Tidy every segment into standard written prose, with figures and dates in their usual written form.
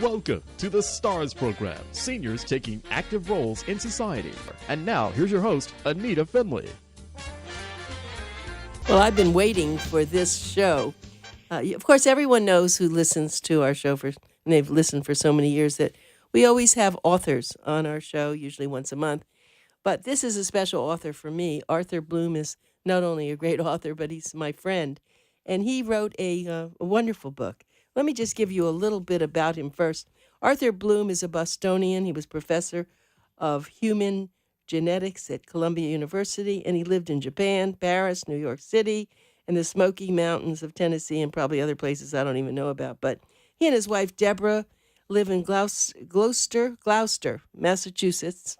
Welcome to the STARS program, seniors taking active roles in society. And now, here's your host, ANITA FINLEY. Well, I've been waiting for this show. Of course, everyone knows who listens to our show, and they've listened for so many years, that we always have authors on our show, usually once a month. But this is a special author for me. Arthur Bloom is not only a great author, but he's my friend. And he wrote a wonderful book. Let me just give you a little bit about him first. Arthur Bloom is a Bostonian. He was professor of human genetics at Columbia University, and he lived in Japan, Paris, New York City, and the Smoky Mountains of Tennessee, and probably other places I don't even know about. But he and his wife, Deborah, live in Gloucester, Massachusetts,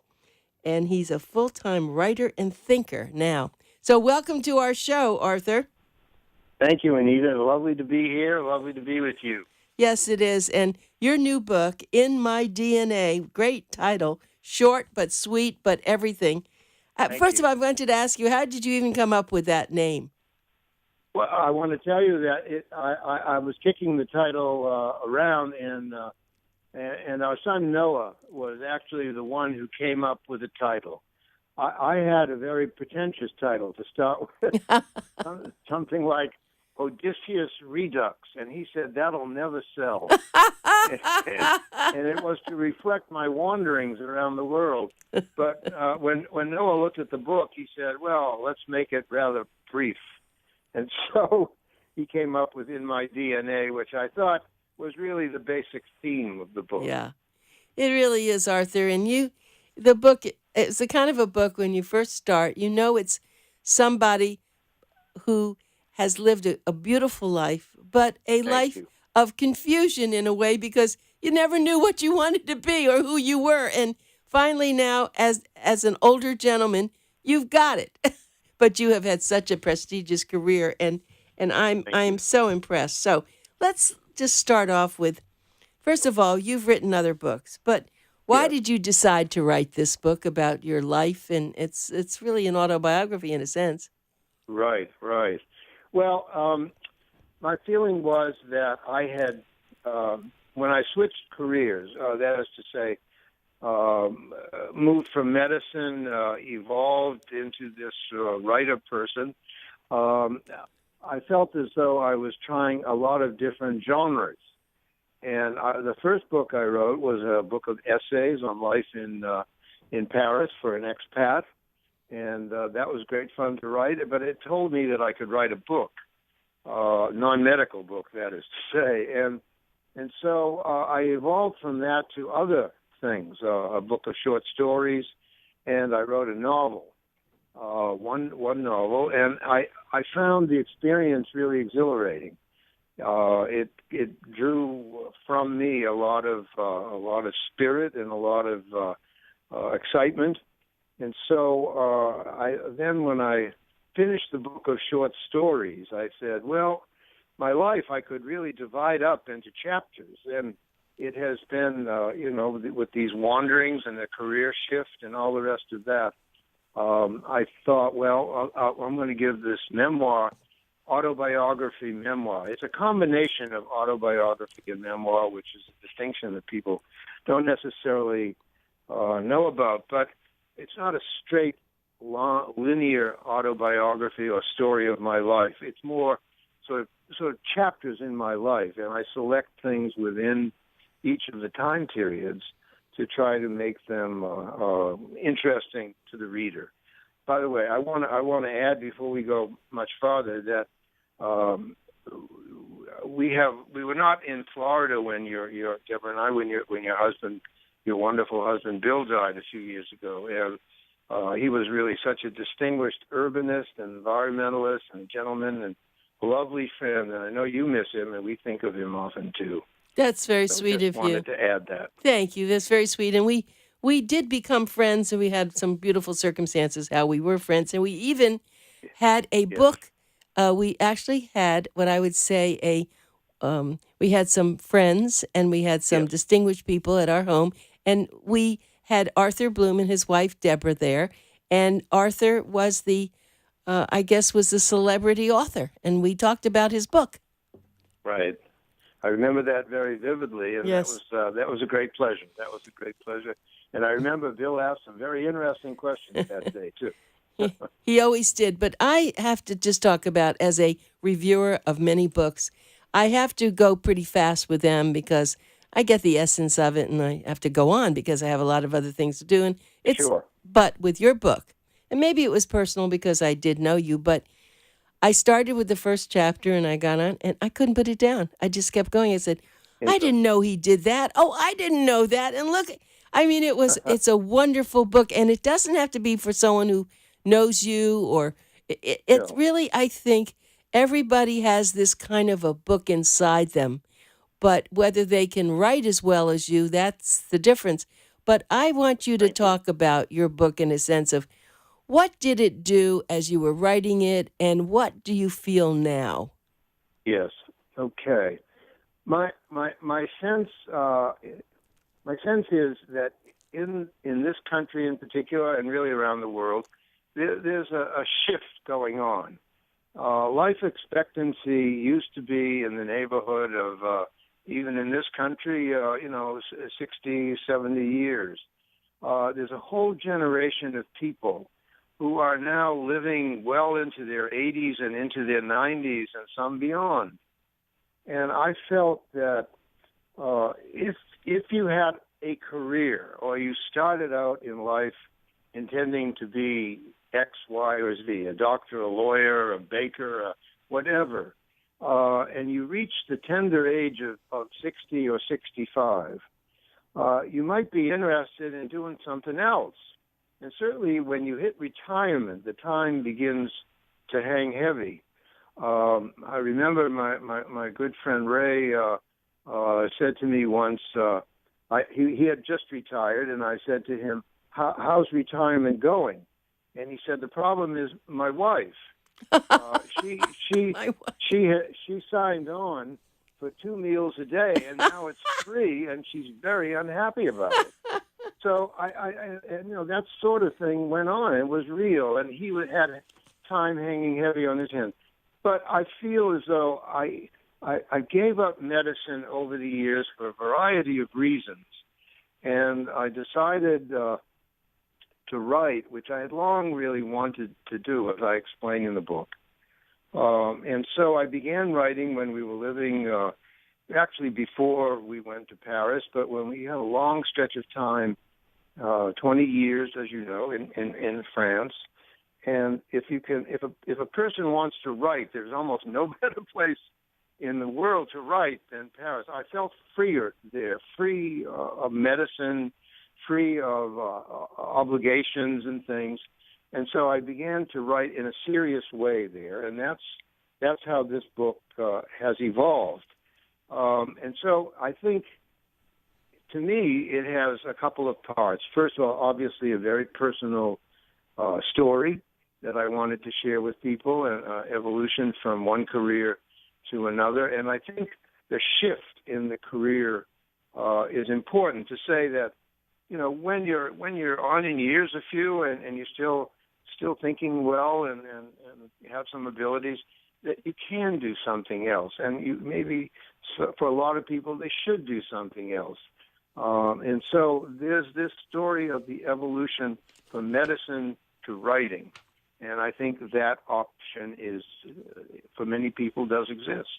and he's a full-time writer and thinker now. So welcome to our show, Arthur. Thank you, Anita. Lovely to be here. Lovely to be with you. Yes, it is. And your new book, In My DNA, great title, short but sweet but everything. First of all, I wanted to ask you, how did you even come up with that name? Well, I want to tell you that I was kicking the title around, and our son Noah was actually the one who came up with the title. I had a very pretentious title to start with, something like Odysseus Redux, and he said, that'll never sell. and it was to reflect my wanderings around the world. But when Noah looked at the book, he said, well, let's make it rather brief. And so he came up with In My DNA, which I thought was really the basic theme of the book. Yeah, it really is, Arthur. And the book, it's the kind of a book when you first start, you know it's somebody who has lived a beautiful life, but a life of confusion in a way, because you never knew what you wanted to be or who you were. And finally now, as an older gentleman, you've got it. But you have had such a prestigious career, and I'm so impressed. So let's just start off with, first of all, you've written other books, but why did you decide to write this book about your life? And it's really an autobiography in a sense. Right. Well, my feeling was that I had, when I switched careers, that is to say, moved from medicine, evolved into this writer person, I felt as though I was trying a lot of different genres. And the first book I wrote was a book of essays on life in Paris for an expat. And that was great fun to write, but it told me that I could write a book, non-medical book, that is to say. And so I evolved from that to other things, a book of short stories, and I wrote a novel, one novel, and I found the experience really exhilarating. It drew from me a lot of spirit and a lot of excitement. And so then when I finished the book of short stories, I said, well, my life I could really divide up into chapters. And it has been, with these wanderings and the career shift and all the rest of that, I thought, well, I'm going to give this autobiography memoir. It's a combination of autobiography and memoir, which is a distinction that people don't necessarily know about. But it's not a straight, linear autobiography or story of my life. It's more sort of chapters in my life, and I select things within each of the time periods to try to make them interesting to the reader. By the way, I want to add before we go much farther that we were not in Florida when Deborah and I when your husband, your wonderful husband Bill, died a few years ago, and he was really such a distinguished urbanist and environmentalist and gentleman and a lovely friend, and I know you miss him, and we think of him often too. That's very sweet of you. Wanted to add that. Thank you. That's very sweet. And we did become friends, and we had some beautiful circumstances how we were friends, and we even had a book. We actually had what I would say we had some friends, and we had some distinguished people at our home, and we had Arthur Bloom and his wife Deborah there, and Arthur was the celebrity author, and we talked about his book. Right. I remember that very vividly, and Yes. that was a great pleasure. That was a great pleasure. And I remember Bill asked some very interesting questions that day, too. He always did. But I have to just talk about, as a reviewer of many books, I have to go pretty fast with them because I get the essence of it, and I have to go on because I have a lot of other things to do. And Sure. But with your book, and maybe it was personal because I did know you, but I started with the first chapter and I got on and I couldn't put it down. I just kept going. I said, I didn't know he did that. Oh, I didn't know that. And look, I mean, it's a wonderful book, and it doesn't have to be for someone who knows you, or it's No. really, I think everybody has this kind of a book inside them, but whether they can write as well as you, that's the difference. But I want you to Thank you. talk about your book in a sense of what did it do as you were writing it, and what do you feel now? Yes. Okay. My sense is that in this country in particular, and really around the world, there's a shift going on. Life expectancy used to be in the neighborhood of even in this country, 60, 70 years. There's a whole generation of people who are now living well into their 80s and into their 90s and some beyond. And I felt that if you had a career, or you started out in life intending to be X, Y, or Z, a doctor, a lawyer, a baker, whatever, and you reached the tender age of 60 or 65, you might be interested in doing something else. And certainly when you hit retirement, the time begins to hang heavy. I remember my good friend Ray said to me once, he had just retired, and I said to him, how's retirement going? And he said, the problem is my wife. She signed on for 2 meals a day, and now it's 3, and she's very unhappy about it. So that sort of thing went on. It was real, and he had time hanging heavy on his hands. But I feel as though I gave up medicine over the years for a variety of reasons, and I decided to write, which I had long really wanted to do, as I explain in the book. And so I began writing when we were living, actually before we went to Paris, but when we had a long stretch of time, 20 years, as you know, in France. And if a person wants to write, there's almost no better place in the world to write than Paris. I felt freer there, free of medicine, free of obligations and things. And so I began to write in a serious way there, and that's how this book has evolved. And so I think, to me, it has a couple of parts. First of all, obviously a very personal story that I wanted to share with people, and evolution from one career to another. And I think the shift in the career is important to say that, when you're on in years a few and you're still thinking well and have some abilities, that you can do something else. And you maybe, for a lot of people, they should do something else. And so there's this story of the evolution from medicine to writing. And I think that option is, for many people, does exist.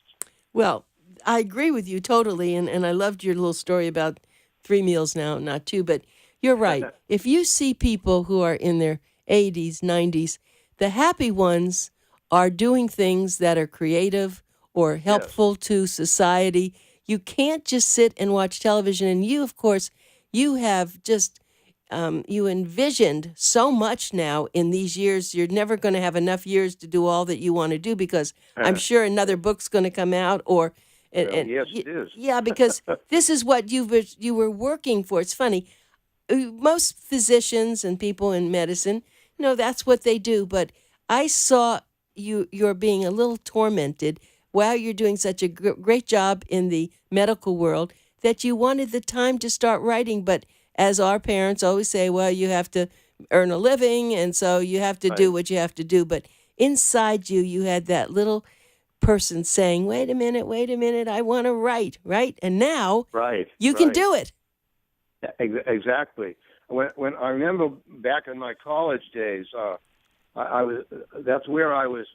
Well, I agree with you totally, and I loved your little story about 3 meals now, not 2, but you're right. If you see people who are in their 80s, 90s, the happy ones are doing things that are creative or helpful to society. You can't just sit and watch television. And you, of course, you have just, you envisioned so much now in these years. You're never going to have enough years to do all that you want to do, because I'm sure another book's going to come out, or... yes, it is. Yeah, because this is what you were working for. It's funny. Most physicians and people in medicine, that's what they do. But I saw you're being a little tormented while you're doing such a great job in the medical world that you wanted the time to start writing. But as our parents always say, well, you have to earn a living, and so you have to do what you have to do. But inside you had that little person saying, wait a minute, I want to write, right? And now you can do it. Exactly. When I remember back in my college days, I was that's where I was,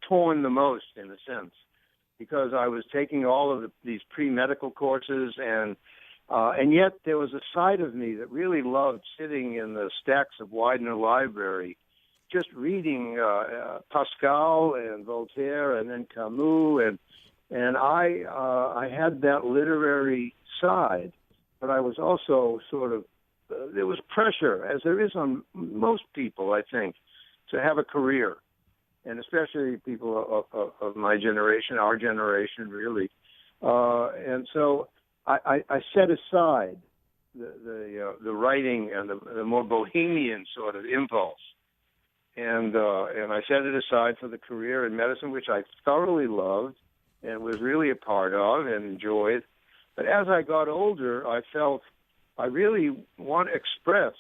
torn the most in a sense, because I was taking all of these pre-medical courses, and yet there was a side of me that really loved sitting in the stacks of Widener Library, just reading Pascal and Voltaire and then Camus, and I had that literary side, but I was also sort of there was pressure, as there is on most people, I think, to have a career, and especially people of my generation, our generation, really. And so I set aside the writing and the more bohemian sort of impulse, and I set it aside for the career in medicine, which I thoroughly loved and was really a part of and enjoyed. But as I got older, I felt I really want to express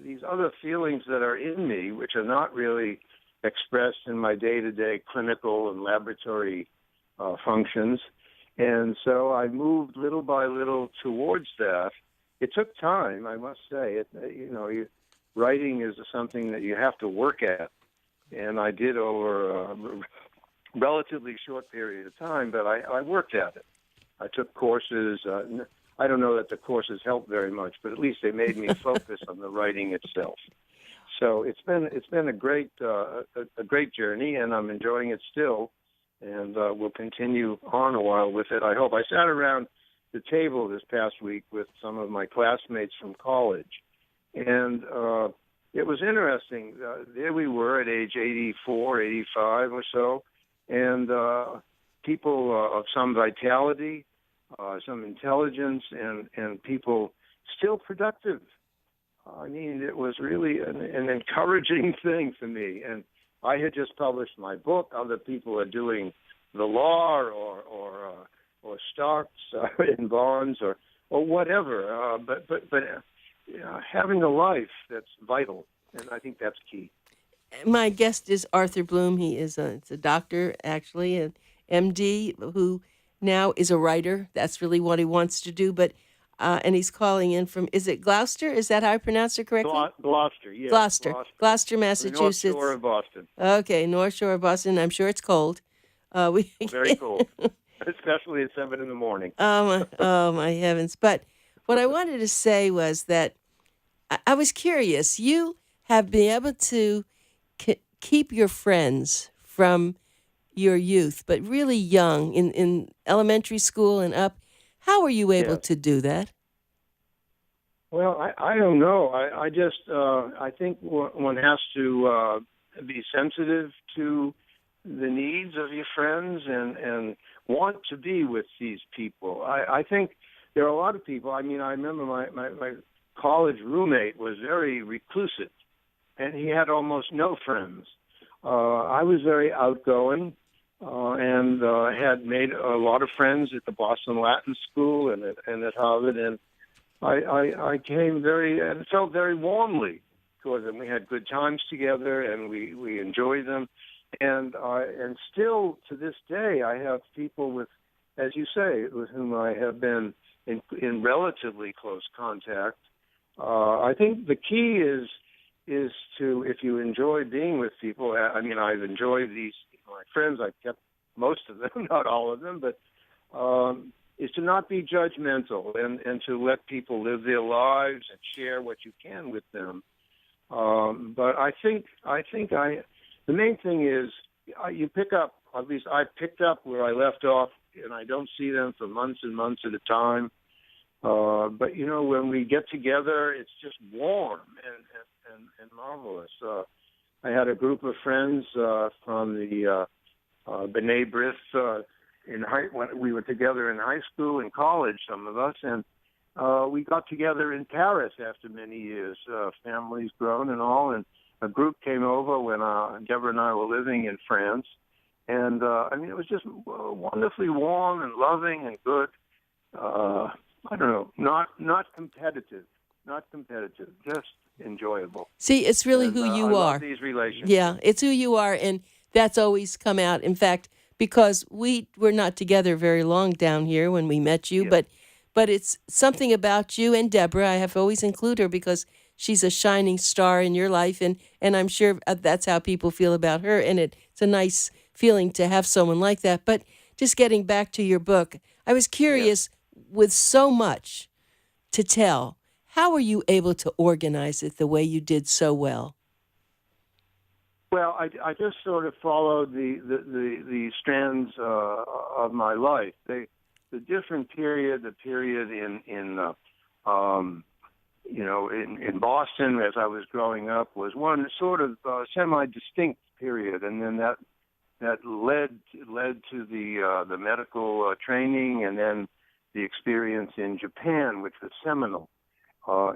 these other feelings that are in me, which are not really expressed in my day-to-day clinical and laboratory functions. And so I moved little by little towards that. It took time, I must say. Writing is something that you have to work at. And I did over a relatively short period of time, but I worked at it. I took courses. I don't know that the courses helped very much, but at least they made me focus on the writing itself. So it's been a great journey, and I'm enjoying it still, and we'll continue on a while with it, I hope. I sat around the table this past week with some of my classmates from college, and it was interesting. There we were at age 84, 85 or so, and people of some vitality, some intelligence, and people still productive. I mean, it was really an encouraging thing for me. And I had just published my book. Other people are doing the law or stocks in bonds or whatever. But having a life that's vital, and I think that's key. My guest is Arthur Bloom. He is a doctor, actually, an MD, who now is a writer. That's really what he wants to do. But and he's calling in from, is it Gloucester? Is that how I pronounce it correctly? Gloucester, yes. Gloucester, Massachusetts. The North Shore of Boston. Okay, North Shore of Boston. I'm sure it's cold. Very cold, especially at 7 in the morning. Oh my heavens. But what I wanted to say was that I was curious. You have been able to keep your friends from your youth, but really young, in elementary school and up. How are you able to do that? Well, I don't know. I just I think one has to be sensitive to the needs of your friends and want to be with these people. I think there are a lot of people. I mean, I remember my college roommate was very reclusive, and he had almost no friends. I was very outgoing. And had made a lot of friends at the Boston Latin School and at Harvard, and I came and felt very warmly toward them. We had good times together, and we enjoyed them, and still to this day I have people with, as you say, with whom I have been in relatively close contact. I think the key is to, if you enjoy being with people. I mean, I've enjoyed my friends. I've kept most of them, not all of them, but is to not be judgmental and to let people live their lives and share what you can with them. But I think the main thing is you pick up. At least I picked up where I left off, and I don't see them for months and months at a time. But when we get together, it's just warm and marvelous. I had a group of friends from the B'nai B'rith when we were together in high school and college, some of us, and we got together in Paris after many years, families grown and all, and a group came over when Deborah and I were living in France, and I mean, it was just wonderfully warm and loving and good. I don't know, not competitive, just enjoyable. See, it's really who you I are. love these relationships. Yeah, it's who you are, and that's always come out. In fact, because we were not together very long down here when we met you, Yeah. but it's something about you and Deborah. I have always included her because she's a shining star in your life, and I'm sure that's how people feel about her. And it's a nice feeling to have someone like that. But just getting back to your book, I was Yeah. curious, with so much to tell, how were you able to organize it the way you did so well? Well, I just sort of followed the strands of my life. The different period, the period in Boston as I was growing up was one sort of semi-distinct period, and then that led to the medical training, and then the experience in Japan, which was seminal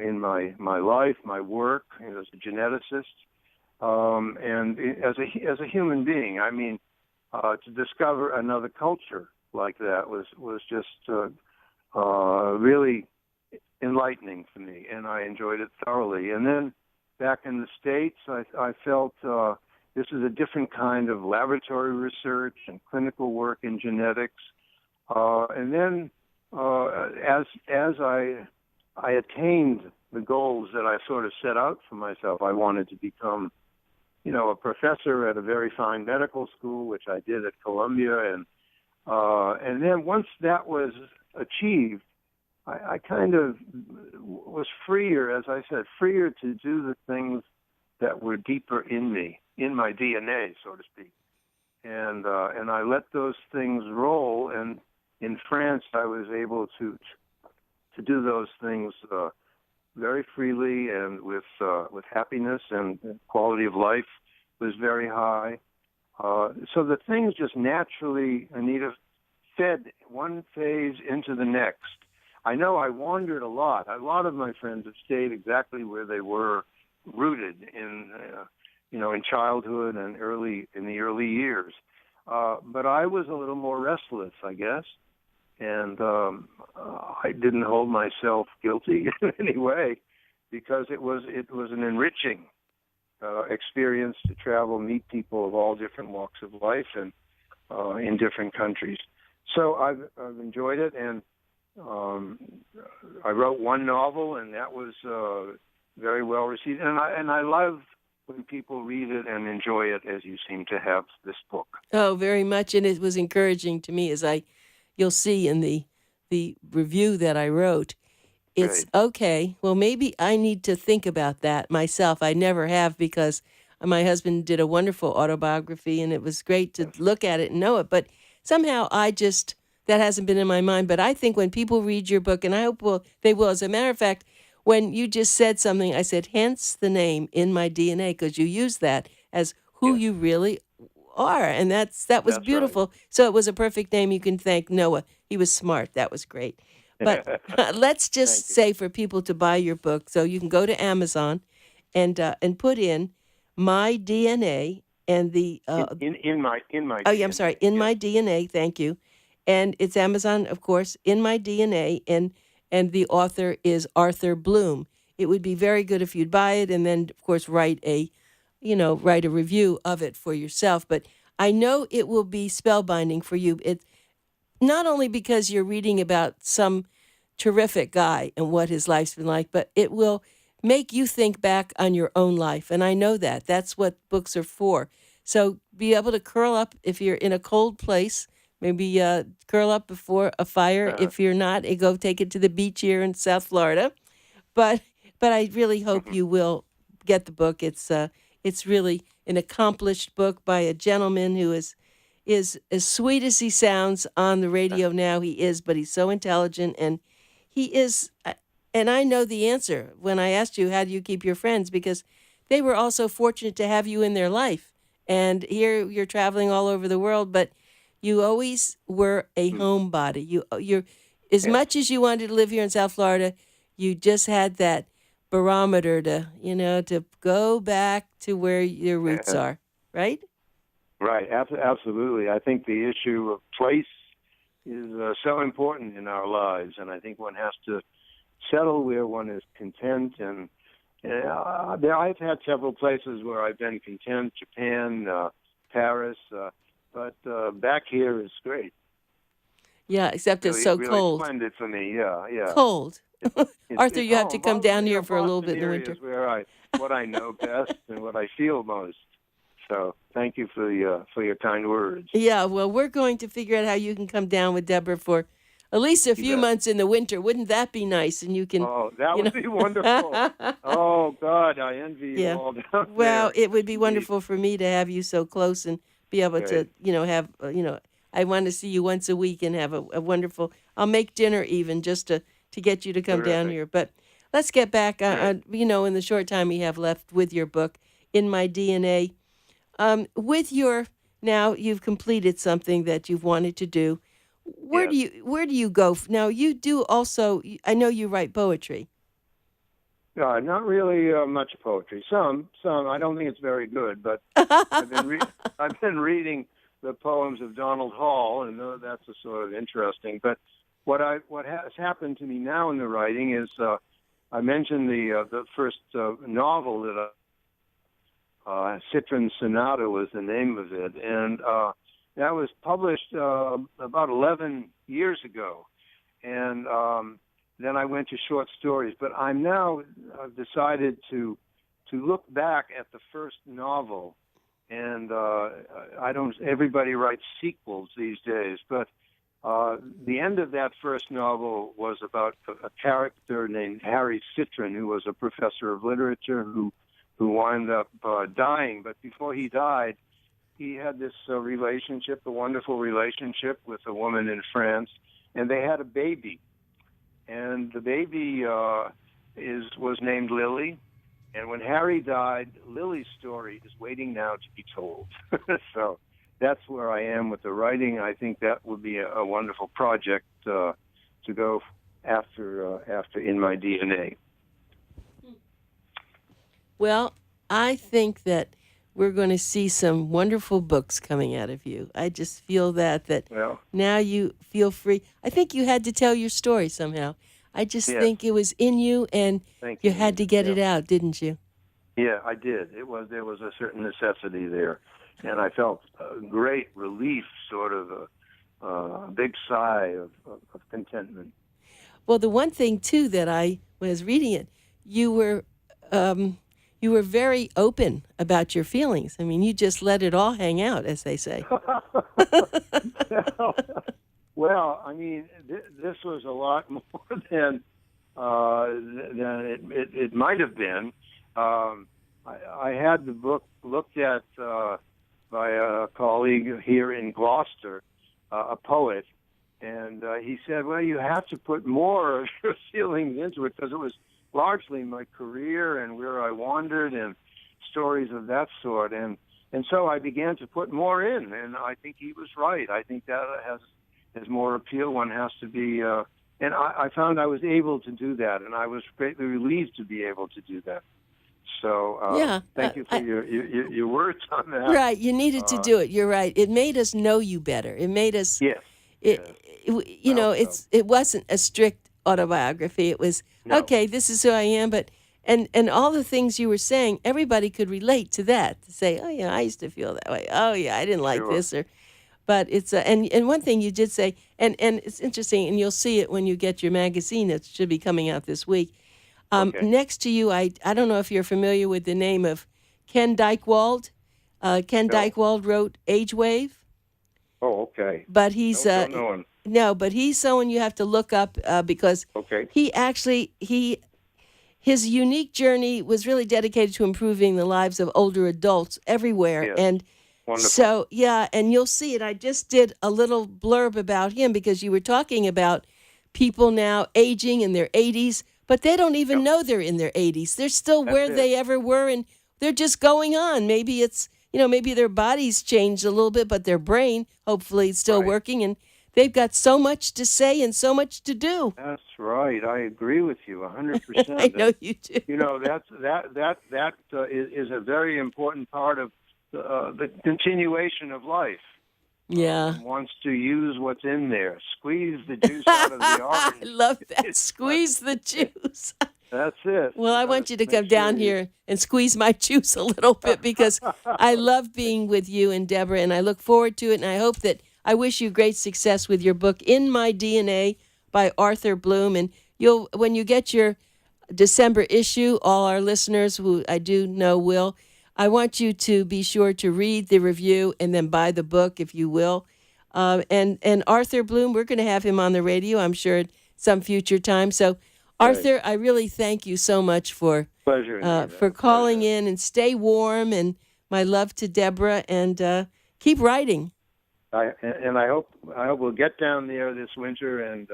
in my life, my work as a geneticist. And as a human being, I mean, to discover another culture like that was just really enlightening for me, and I enjoyed it thoroughly. And then back in the States, I felt this is a different kind of laboratory research and clinical work in genetics. And then as I attained the goals that I sort of set out for myself, I wanted to become a professor at a very fine medical school, which I did at Columbia, and then once that was achieved, I kind of was freer, as I said, freer to do the things that were deeper in me, in my DNA, so to speak, and I let those things roll. And in France, I was able to do those things very freely and with happiness, and quality of life was very high. So the things just naturally, Anita, fed one phase into the next. I know I wandered a lot. A lot of my friends have stayed exactly where they were rooted in childhood and in the early years. But I was a little more restless, I guess. And I didn't hold myself guilty in any way, because it was an enriching experience to travel, meet people of all different walks of life, and in different countries. So I've enjoyed it, and I wrote one novel, and that was very well received. And I love when people read it and enjoy it, as you seem to have this book. Oh, very much, and it was encouraging to me, as you'll see in the review that I wrote. It's Great. okay. Well, maybe I need to think about that myself. I never have, because my husband did a wonderful autobiography, and it was great to look at it and know it. But somehow that hasn't been in my mind. But I think when people read your book, and I hope they will. As a matter of fact, when you just said something, I said, hence the name In My DNA, because you use that as who Yes. you really are. And that was That's beautiful. right. So it was a perfect name. You can thank Noah. He was smart. That was great. But let's just Thank you. say for people to buy your book, so you can go to Amazon and put in My DNA and the In my oh yeah, I'm DNA. sorry, In Yes. My DNA. Thank you. And it's Amazon, of course, In My DNA, and the author is Arthur Bloom. It would be very good if you'd buy it, and then of course write a review of it for yourself. But I know it will be spellbinding for you. It not only because you're reading about some terrific guy and what his life's been like, but it will make you think back on your own life. And I know that. That's what books are for. So be able to curl up if you're in a cold place, maybe curl up before a fire. Uh-huh. If you're not, go take it to the beach here in South Florida. But I really hope you will get the book. It's really an accomplished book by a gentleman who is as sweet as he sounds on the radio now. He is, but he's so intelligent, and he is. And I know the answer when I asked you, how do you keep your friends? Because they were also fortunate to have you in their life. And here you're traveling all over the world, but you always were a homebody. You're as Yes. much as you wanted to live here in South Florida, you just had that barometer to go back to where your roots are, right? Right. Absolutely. I think the issue of place is so important in our lives, and I think one has to settle where one is content. And I've had several places where I've been content: Japan, Paris, but back here is great. Yeah, except it's Really, so really cold. splendid for me. Yeah, yeah. Cold. Arthur, you have to come down here for a little Boston bit in the area winter. is where what I know best and what I feel most. So thank you for your kind words. Yeah, well, we're going to figure out how you can come down with Deborah for at least a few bet. months in the winter. Wouldn't that be nice? And you can. Oh, that would be wonderful. Oh God, I envy you Yeah. all down Well, there. it would be Indeed. wonderful for me to have you so close and be able to, Great. have, I want to see you once a week and have a wonderful. I'll make dinner even just to get you to come down Terrific. here. But let's get back, Great. in the short time we have left with your book, In My DNA. Now you've completed something that you've wanted to do. Where Yes. do you go now? You do also. I know you write poetry. Not really much poetry. Some. I don't think it's very good, but I've been reading the poems of Donald Hall, and that's a sort of interesting. But what has happened to me now in the writing is I mentioned the first novel that Citron Sonata was the name of it, and that was published about 11 years ago, and then I went to short stories. But I've decided to look back at the first novel, and everybody writes sequels these days, but the end of that first novel was about a character named Harry Citron, who was a professor of literature who wound up dying. But before he died, he had this relationship, a wonderful relationship with a woman in France, and they had a baby. And the baby was named Lily. And when Harry died, Lily's story is waiting now to be told. So that's where I am with the writing. I think that would be a wonderful project to go after In My DNA. Well, I think that we're going to see some wonderful books coming out of you. I just feel that Well, now you feel free. I think you had to tell your story somehow. I just Yes. think it was in you, and Thank you you. had to get it Yeah. out, didn't you? Yeah, I did. There was a certain necessity there, and I felt a great relief, sort of a big sigh of contentment. Well, the one thing too that I was reading it, you were very open about your feelings. I mean, you just let it all hang out, as they say. Well, I mean, this was a lot more than it might have been. I had the book looked at by a colleague here in Gloucester, a poet, and he said, well, you have to put more of your feelings into it, because it was largely my career and where I wandered and stories of that sort. And so I began to put more in, and I think he was right. I think that has more appeal. One has to be, and I found I was able to do that, and I was greatly relieved to be able to do that. So thank you for your words on that. Right, you needed to do it. You're right. It made us know you better. It made us. Yes. It wasn't a strict autobiography. It was okay. This is who I am. But and all the things you were saying, everybody could relate to that. To say, oh yeah, I used to feel that way. Oh yeah, I didn't like this or. But it's and one thing you did say, and it's interesting, and you'll see it when you get your magazine that should be coming out this week. Next to you, I don't know if you're familiar with the name of Ken Dykewald. Ken Dykewald wrote Age Wave. Oh, okay. But he's don't know him. No, but he's someone you have to look up because his unique journey was really dedicated to improving the lives of older adults everywhere. Yes. And wonderful. so, and you'll see it. I just did a little blurb about him because you were talking about people now aging in their 80s, but they don't even know they're in their 80s. They're still where they ever were, and they're just going on. Maybe it's, maybe their bodies changed a little bit, but their brain, hopefully, is still working, and they've got so much to say and so much to do. That's right. I agree with you 100%. I know you do. That is a very important part of the continuation of life. Yeah. Wants to use what's in there. Squeeze the juice out of the orange. I love that. Squeeze the juice. That's it. Well, I want you to Make come down sure here and squeeze my juice a little bit because I love being with you and Deborah, and I look forward to it. And I wish you great success with your book, In My DNA by Arthur Bloom. And when you get your December issue, all our listeners who I do know will, I want you to be sure to read the review and then buy the book if you will. And Arthur Bloom, we're going to have him on the radio, I'm sure, at some future time. So, Arthur, I really thank you so much for calling in, and stay warm. And my love to Deborah, and keep writing. I hope we'll get down there this winter, and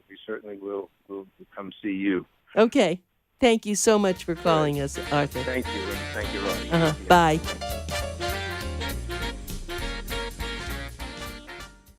we certainly will come see you. Okay. Thank you so much for calling us, Arthur. Thank you, Ronnie. Bye.